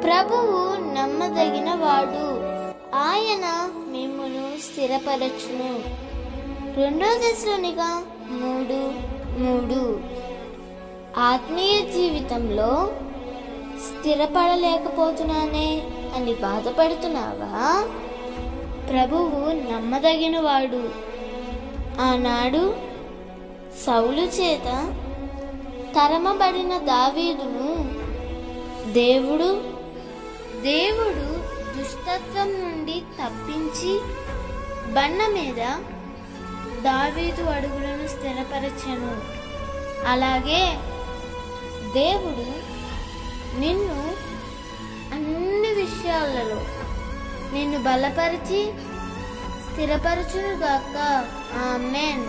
ప్రభువు నమ్మదగిన వాడు, ఆయన మిమ్మును స్థిరపరచును. 2 దశలోనిక 3:3. ఆత్మీయ జీవితంలో స్థిరపడలేకపోతున్నానే అని బాధపడుతున్నావా? ప్రభువు నమ్మదగిన వాడు. ఆనాడు సౌలు చేత తరమబడిన దావీదును దేవుడు దుష్టత్వం నుండి తప్పించి బండ మీద దావీదు అడుగులను స్థిరపరచెను. అలాగే దేవుడు నిన్ను అన్ని విషయాలలో నిన్ను బలపరిచి స్థిరపరచునుగాక. ఆమేన్.